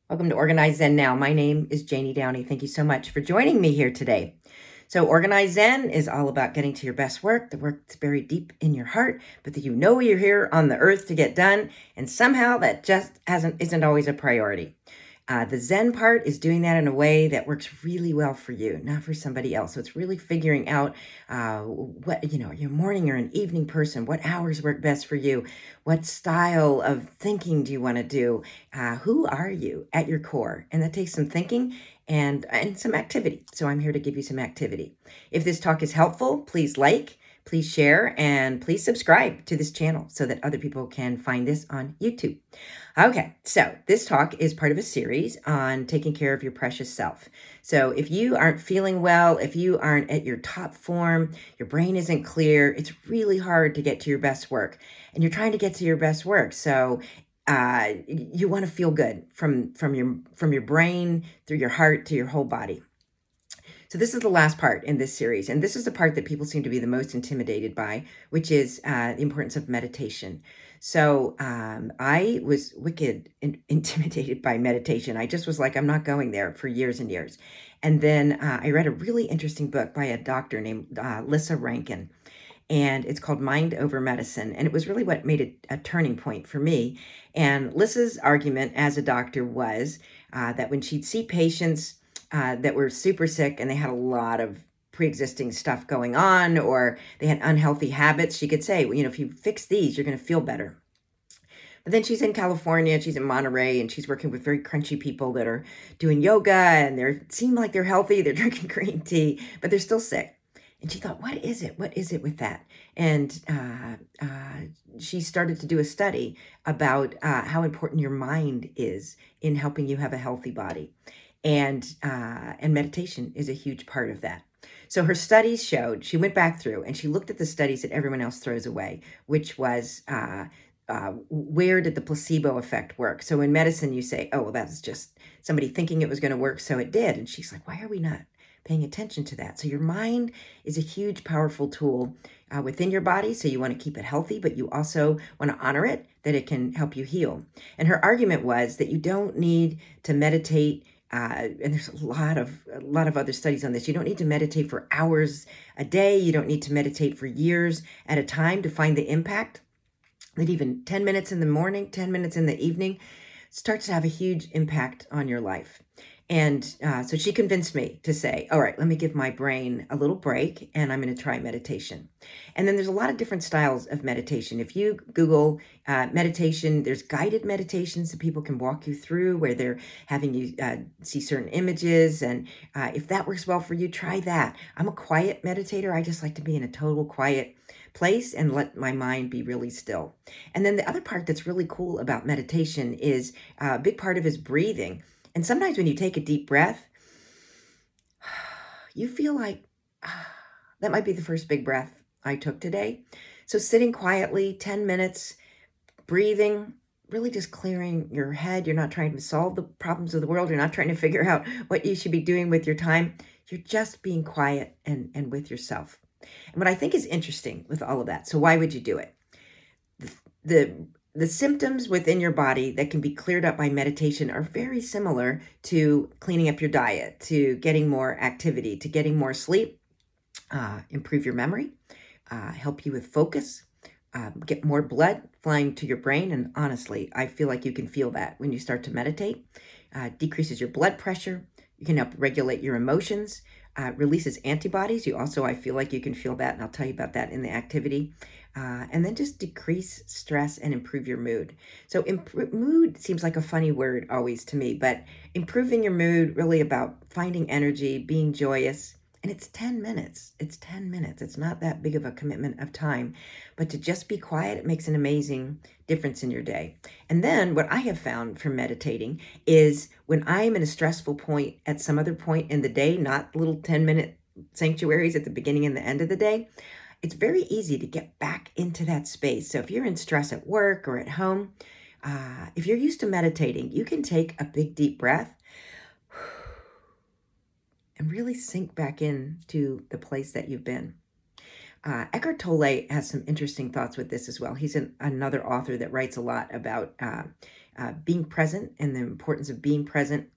Welcome to Organized Zen Now. My name is Janie Downey. Thank you so much for joining me here today. So, Organized Zen is all about getting to your best work, the work that's buried deep in your heart, but that you know you're here on the earth to get done, and somehow that just isn't always a priority. The Zen part is doing that in a way that works really well for you, not for somebody else. So it's really figuring out what, your morning or an evening person, what hours work best for you, what style of thinking do you want to do, who are you at your core? And that takes some thinking and some activity. So I'm here to give you some activity. If this talk is helpful, please like, please share, and please subscribe to this channel so that other people can find this on YouTube. Okay, so this talk is part of a series on taking care of your precious self. So if you aren't feeling well, if you aren't at your top form, your brain isn't clear, it's really hard to get to your best work. And you're trying to get to your best work. So you want to feel good from your brain through your heart to your whole body. So this is the last part in this series, and this is the part that people seem to be the most intimidated by, which is the importance of meditation. So I was wicked intimidated by meditation. I just was like, I'm not going there for years and years. And then I read a really interesting book by a doctor named Lissa Rankin, and it's called Mind Over Medicine. And it was really what made it a turning point for me. And Lissa's argument as a doctor was that when she'd see patients that were super sick and they had a lot of pre-existing stuff going on, or they had unhealthy habits, she could say, well, if you fix these, you're going to feel better. But then she's in California, she's in Monterey, and she's working with very crunchy people that are doing yoga, and they seem like they're healthy, they're drinking green tea, but they're still sick. And she thought, what is it? What is it with that? And she started to do a study about how important your mind is in helping you have a healthy body. And meditation is a huge part of that. So her studies showed, she went back through and she looked at the studies that everyone else throws away, which was where did the placebo effect work? So in medicine, you say, oh, well, that's just somebody thinking it was going to work, so it did. And she's like, why are we not paying attention to that? So your mind is a huge, powerful tool within your body. So you want to keep it healthy, but you also want to honor it, that it can help you heal. And her argument was that you don't need to meditate. And there's a lot of other studies on this. You don't need to meditate for hours a day. You don't need to meditate for years at a time to find the impact. That even 10 minutes in the morning, 10 minutes in the evening starts to have a huge impact on your life. And so she convinced me to say, all right, let me give my brain a little break and I'm going to try meditation. And then there's a lot of different styles of meditation. If you Google meditation, there's guided meditations that people can walk you through where they're having you see certain images. And if that works well for you, try that. I'm a quiet meditator. I just like to be in a total quiet place and let my mind be really still. And then the other part that's really cool about meditation is a big part of is breathing. And sometimes when you take a deep breath, you feel like that might be the first big breath I took today. So sitting quietly, 10 minutes, breathing, really just clearing your head. You're not trying to solve the problems of the world. You're not trying to figure out what you should be doing with your time. You're just being quiet and with yourself. And what I think is interesting with all of that, so why would you do it? The symptoms within your body that can be cleared up by meditation are very similar to cleaning up your diet, to getting more activity, to getting more sleep, improve your memory, help you with focus, get more blood flying to your brain. And honestly, I feel like you can feel that when you start to meditate. Decreases your blood pressure. You can help regulate your emotions. Releases antibodies. I feel like you can feel that, and I'll tell you about that in the activity. And then just decrease stress and improve your mood. So mood seems like a funny word always to me, but improving your mood, really about finding energy, being joyous. And it's 10 minutes. It's 10 minutes. It's not that big of a commitment of time, but to just be quiet, it makes an amazing difference in your day. And then what I have found from meditating is when I'm in a stressful point at some other point in the day, not little 10-minute sanctuaries at the beginning and the end of the day, it's very easy to get back into that space. So if you're in stress at work or at home, if you're used to meditating, you can take a big, deep breath and really sink back into the place that you've been. Eckhart Tolle has some interesting thoughts with this as well. He's another author that writes a lot about being present and the importance of being present,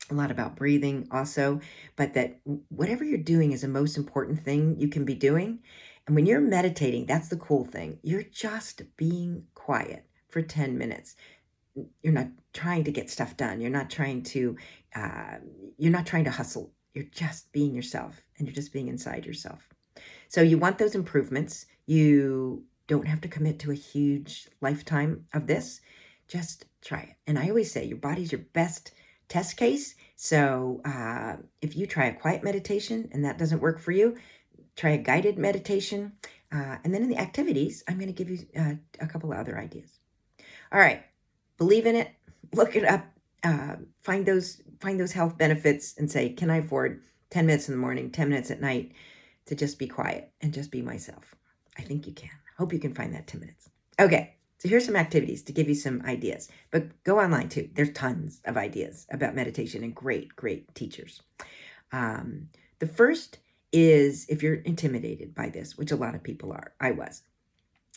a lot about breathing also, but that whatever you're doing is the most important thing you can be doing. And when you're meditating, that's the cool thing. You're just being quiet for 10 minutes. You're not trying to get stuff done. You're not trying to hustle. You're just being yourself, and you're just being inside yourself. So you want those improvements. You don't have to commit to a huge lifetime of this. Just try it. And I always say your body's your best test case. So if you try a quiet meditation and that doesn't work for you, try a guided meditation. And then in the activities, I'm going to give you a couple of other ideas. All right. Believe in it. Look it up. Find those health benefits and say, can I afford 10 minutes in the morning, 10 minutes at night to just be quiet and just be myself? I think you can. Hope you can find that 10 minutes. Okay. So here's some activities to give you some ideas, but go online too. There's tons of ideas about meditation and great, great teachers. The first is, if you're intimidated by this, which a lot of people are, I was,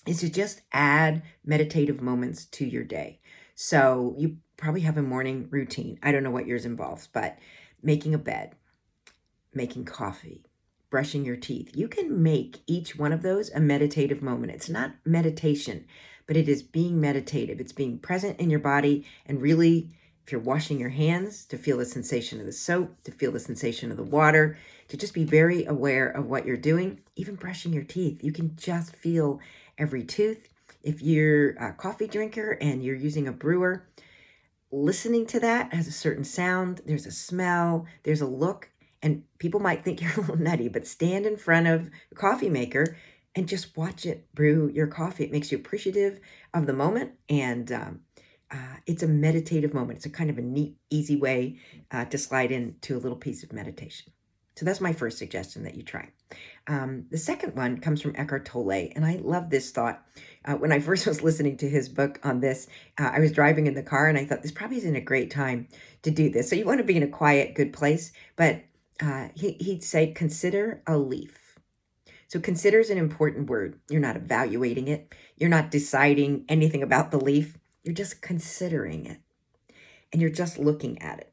is to just add meditative moments to your day. So you probably have a morning routine. I don't know what yours involves, but making a bed, making coffee, brushing your teeth. You can make each one of those a meditative moment. It's not meditation, but it is being meditative. It's being present in your body, and really, if you're washing your hands, to feel the sensation of the soap, to feel the sensation of the water, to just be very aware of what you're doing. Even brushing your teeth, you can just feel every tooth. If you're a coffee drinker and you're using a brewer, listening to that has a certain sound, there's a smell, there's a look, and people might think you're a little nutty, but stand in front of a coffee maker and just watch it brew your coffee. It makes you appreciative of the moment, and it's a meditative moment. It's a kind of a neat, easy way to slide into a little piece of meditation. So that's my first suggestion that you try. The second one comes from Eckhart Tolle, and I love this thought. When I first was listening to his book on this, I was driving in the car, and I thought this probably isn't a great time to do this. So you want to be in a quiet, good place, but he'd say, consider a leaf. So consider is an important word. You're not evaluating it. You're not deciding anything about the leaf. You're just considering it, and you're just looking at it.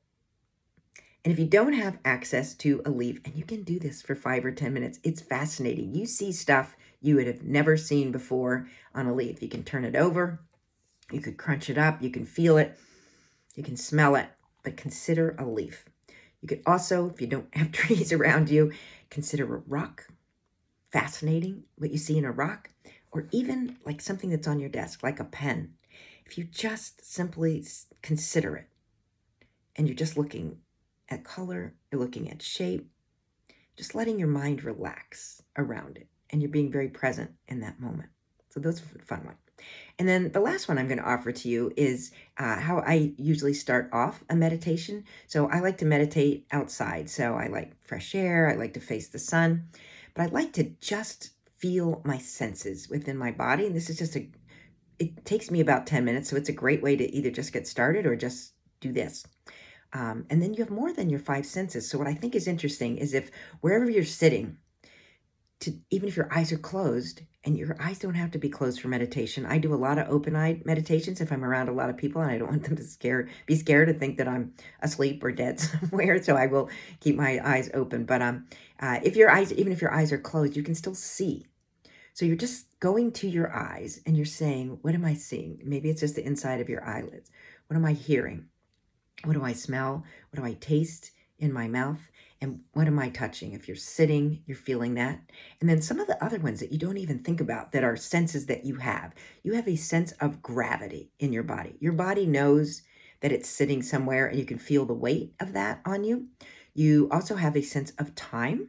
And if you don't have access to a leaf, and you can do this for 5 or 10 minutes, it's fascinating. You see stuff you would have never seen before on a leaf. You can turn it over. You could crunch it up. You can feel it. You can smell it. But consider a leaf. You could also, if you don't have trees around you, consider a rock. Fascinating what you see in a rock, or even like something that's on your desk, like a pen. If you just simply consider it, and you're just looking at color, you're looking at shape, just letting your mind relax around it, and you're being very present in that moment. So those are a fun one. And then the last one I'm going to offer to you is how I usually start off a meditation. So I like to meditate outside. So I like fresh air. I like to face the sun. But I like to just feel my senses within my body. And this is it takes me about 10 minutes. So it's a great way to either just get started or just do this. And then you have more than your 5 senses. So what I think is interesting is if wherever you're sitting, even if your eyes are closed, and your eyes don't have to be closed for meditation. I do a lot of open-eyed meditations if I'm around a lot of people, and I don't want them to be scared to think that I'm asleep or dead somewhere. So I will keep my eyes open. But even if your eyes are closed, you can still see. So you're just going to your eyes and you're saying, what am I seeing? Maybe it's just the inside of your eyelids. What am I hearing? What do I smell? What do I taste in my mouth? And what am I touching? If you're sitting, you're feeling that. And then some of the other ones that you don't even think about that are senses that you have. You have a sense of gravity in your body. Your body knows that it's sitting somewhere, and you can feel the weight of that on you. You also have a sense of time.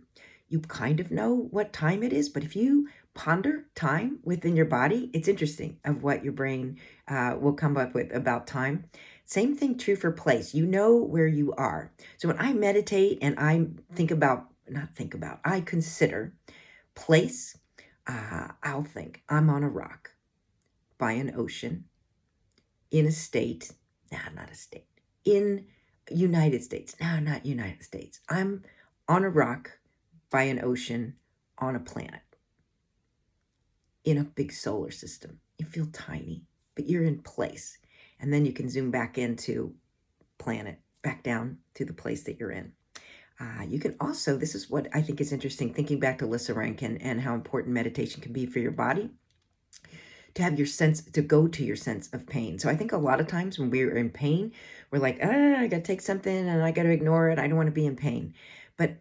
You kind of know what time it is, but if you ponder time within your body, it's interesting of what your brain will come up with about time. Same thing true for place. You know where you are. So when I meditate and I I consider place, I'll think I'm on a rock by an ocean in a state. Not a state. In United States. No, not United States. I'm on a rock by an ocean on a planet in a big solar system. You feel tiny, but you're in place. And then you can zoom back into planet, back down to the place that you're in. You can also, this is what I think is interesting, thinking back to Lissa Rankin and how important meditation can be for your body, to have your sense, to go to your sense of pain. So I think a lot of times when we're in pain, we're like, I got to take something and I got to ignore it. I don't want to be in pain. But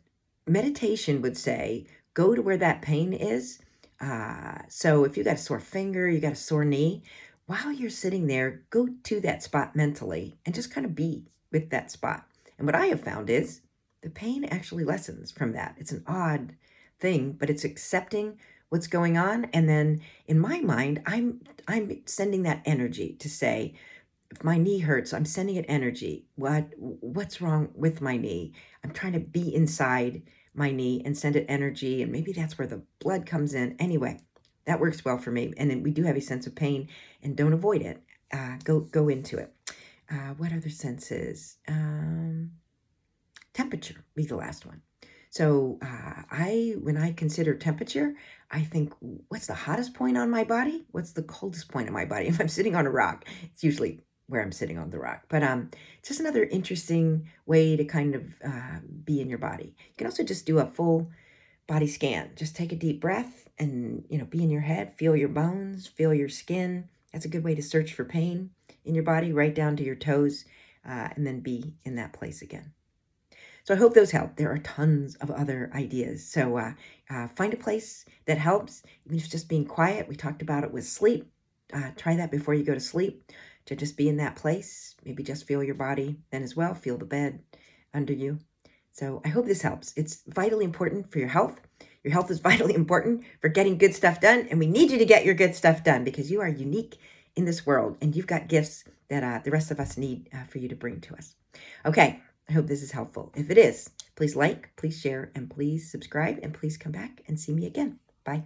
meditation would say, go to where that pain is. So if you got a sore finger, you got a sore knee, while you're sitting there, go to that spot mentally and just kind of be with that spot. And what I have found is the pain actually lessens from that. It's an odd thing, but it's accepting what's going on. And then in my mind, I'm sending that energy to say, if my knee hurts, I'm sending it energy. What's wrong with my knee? I'm trying to be inside my knee and send it energy. And maybe that's where the blood comes in. Anyway, that works well for me. And then we do have a sense of pain, and don't avoid it. Go into it. What other senses? Temperature be the last one. So when I consider temperature, I think, what's the hottest point on my body? What's the coldest point on my body? If I'm sitting on a rock, it's usually where I'm sitting on the rock. But it's just another interesting way to kind of be in your body. You can also just do a full body scan. Just take a deep breath and, be in your head, feel your bones, feel your skin. That's a good way to search for pain in your body, right down to your toes, and then be in that place again. So I hope those help. There are tons of other ideas. So find a place that helps, even if it's just being quiet. We talked about it with sleep. Try that before you go to sleep, to just be in that place. Maybe just feel your body then as well. Feel the bed under you. So I hope this helps. It's vitally important for your health. Your health is vitally important for getting good stuff done. And we need you to get your good stuff done, because you are unique in this world and you've got gifts that the rest of us need for you to bring to us. Okay. I hope this is helpful. If it is, please like, please share, and please subscribe, and please come back and see me again. Bye.